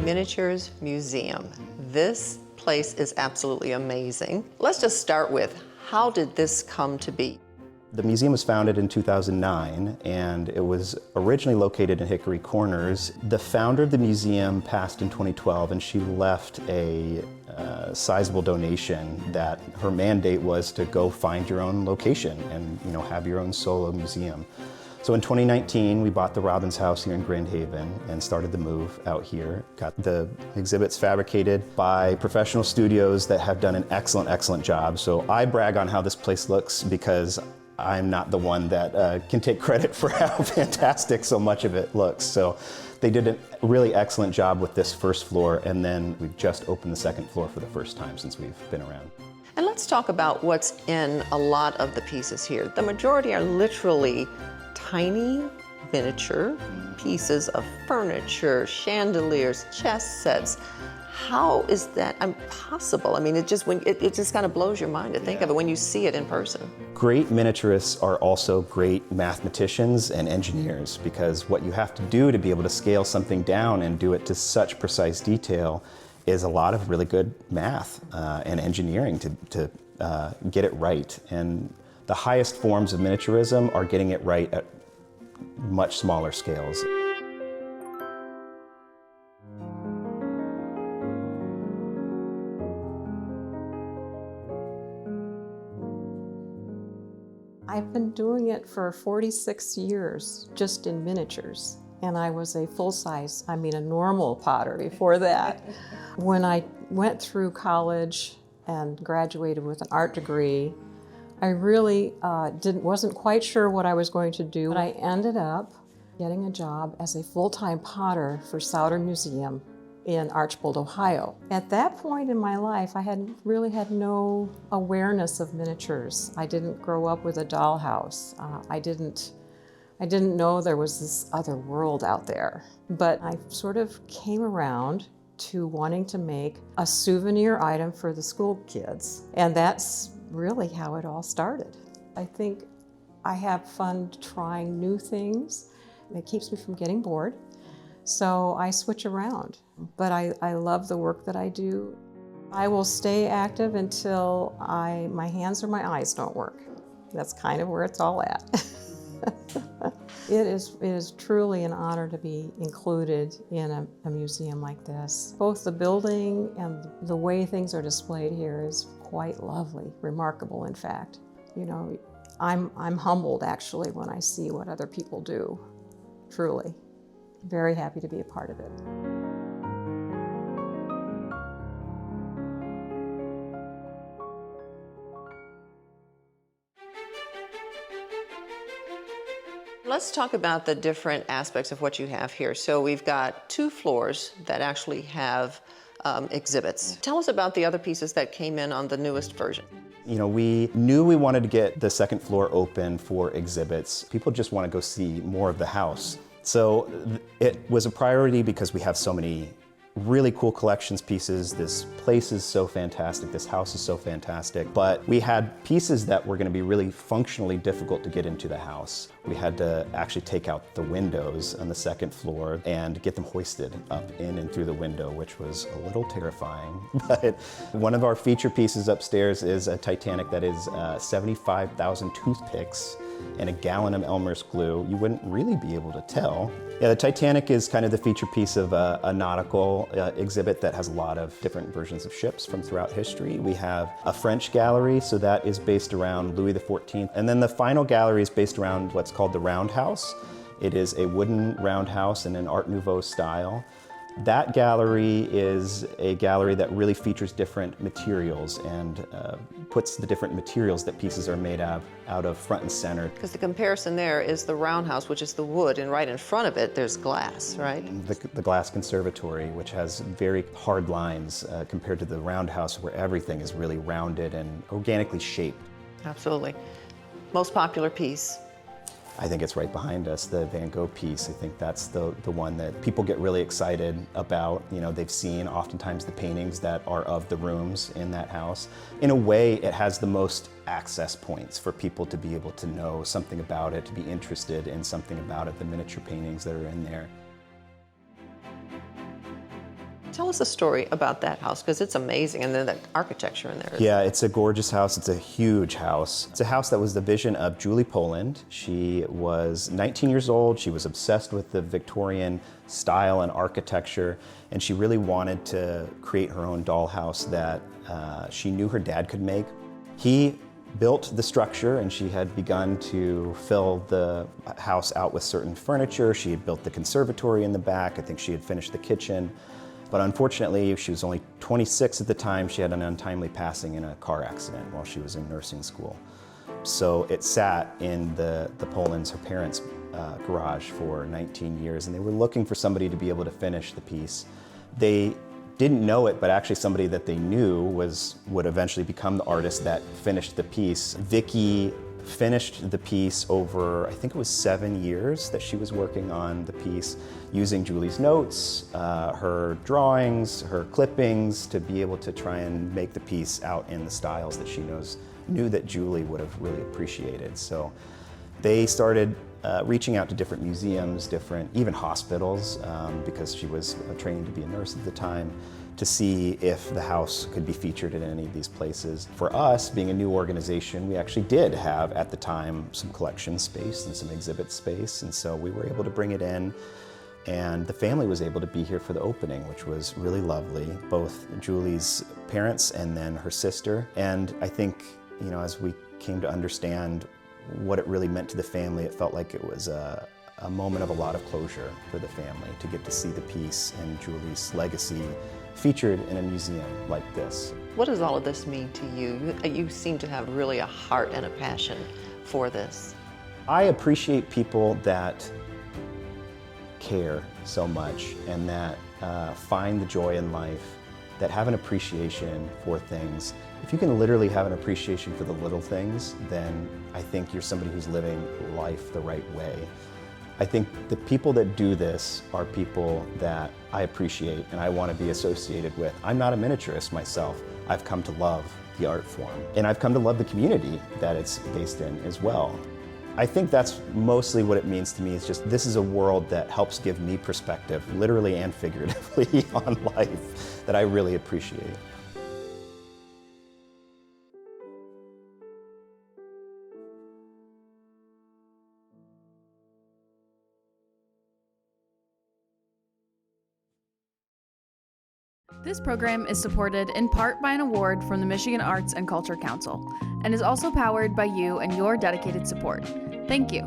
Miniatures Museum. This place is absolutely amazing. Let's just start with, how did this come to be? The museum was founded in 2009, and it was originally located in Hickory Corners. The founder of the museum passed in 2012, and she left a sizable donation that her mandate was to go find your own location and have your own solo museum. So in 2019, we bought the Robbins House here in Grand Haven and started the move out here. Got the exhibits fabricated by professional studios that have done an excellent job. So I brag on how this place looks because I'm not the one that can take credit for how fantastic so much of it looks. So they did a really excellent job with this first floor, and then we've just opened the second floor for the first time since we've been around. And let's talk about what's in a lot of the pieces here. The majority are literally tiny miniature pieces of furniture, chandeliers, chess sets. How is that possible? I mean, it just kind of blows your mind to think of it when you see it in person. Great miniaturists are also great mathematicians and engineers, because what you have to do to be able to scale something down and do it to such precise detail is a lot of really good math and engineering to get it right. And the highest forms of miniaturism are getting it right at much smaller scales. I've been doing it for 46 years, just in miniatures. And I was a full-size, a normal potter before that. When I went through college and graduated with an art degree, I really wasn't quite sure what I was going to do. But I ended up getting a job as a full-time potter for Southern Museum in Archbold, Ohio. At that point in my life, I had really had no awareness of miniatures. I didn't grow up with a dollhouse. I didn't know there was this other world out there. But I sort of came around to wanting to make a souvenir item for the school kids. And that's really how it all started. I think I have fun trying new things. It keeps me from getting bored. So I switch around, but I love the work that I do. I will stay active until my hands or my eyes don't work. That's kind of where it's all at. It is truly an honor to be included in a museum like this. Both the building and the way things are displayed here is quite lovely, remarkable in fact. I'm humbled actually when I see what other people do, truly. Very happy to be a part of it. Let's talk about the different aspects of what you have here. So we've got 2 floors that actually have exhibits. Tell us about the other pieces that came in on the newest version. We knew we wanted to get the second floor open for exhibits. People just want to go see more of the house. So it was a priority because we have so many really cool collections pieces. This place is so fantastic. This house is so fantastic. But we had pieces that were going to be really functionally difficult to get into the house. We had to actually take out the windows on the second floor and get them hoisted up in and through the window, which was a little terrifying. But one of our feature pieces upstairs is a Titanic that is 75,000 toothpicks and a gallon of Elmer's glue. You wouldn't really be able to tell. Yeah, the Titanic is kind of the feature piece of a nautical exhibit that has a lot of different versions of ships from throughout history. We have a French gallery, so that is based around Louis XIV. And then the final gallery is based around what's called the Roundhouse. It is a wooden roundhouse in an Art Nouveau style. That gallery is a gallery that really features different materials and puts the different materials that pieces are made out of front and center. Because the comparison there is the roundhouse, which is the wood, and right in front of it there's glass, right? The glass conservatory, which has very hard lines compared to the roundhouse where everything is really rounded and organically shaped. Absolutely. Most popular piece? I think it's right behind us, the Van Gogh piece. I think that's the one that people get really excited about. They've seen oftentimes the paintings that are of the rooms in that house. In a way, it has the most access points for people to be able to know something about it, to be interested in something about it, the miniature paintings that are in there. Tell us a story about that house, because it's amazing, and then the architecture in there. Yeah, it's a gorgeous house. It's a huge house. It's a house that was the vision of Julie Poland. She was 19 years old. She was obsessed with the Victorian style and architecture, and she really wanted to create her own dollhouse that she knew her dad could make. He built the structure, and she had begun to fill the house out with certain furniture. She had built the conservatory in the back. I think she had finished the kitchen. But unfortunately, she was only 26 at the time. She had an untimely passing in a car accident while she was in nursing school. So it sat in the Polands, her parents' garage for 19 years, and they were looking for somebody to be able to finish the piece. They didn't know it, but actually somebody that they knew would eventually become the artist that finished the piece. Vicki finished the piece over, I think it was 7 years that she was working on the piece, using Julie's notes, her drawings, her clippings, to be able to try and make the piece out in the styles that she knew that Julie would have really appreciated. So they started reaching out to different museums, even hospitals, because she was training to be a nurse at the time, to see if the house could be featured in any of these places. For us, being a new organization, we actually did have, at the time, some collection space and some exhibit space, and so we were able to bring it in, and the family was able to be here for the opening, which was really lovely, both Julie's parents and then her sister. And I think, as we came to understand what it really meant to the family, it felt like it was a moment of a lot of closure for the family to get to see the piece and Julie's legacy featured in a museum like this. What does all of this mean to you? You seem to have really a heart and a passion for this. I appreciate people that care so much and that find the joy in life, that have an appreciation for things. If you can literally have an appreciation for the little things, then I think you're somebody who's living life the right way. I think the people that do this are people that I appreciate and I want to be associated with. I'm not a miniaturist myself. I've come to love the art form, and I've come to love the community that it's based in as well. I think that's mostly what it means to me. It's just, this is a world that helps give me perspective, literally and figuratively, on life that I really appreciate. This program is supported in part by an award from the Michigan Arts and Culture Council and is also powered by you and your dedicated support. Thank you.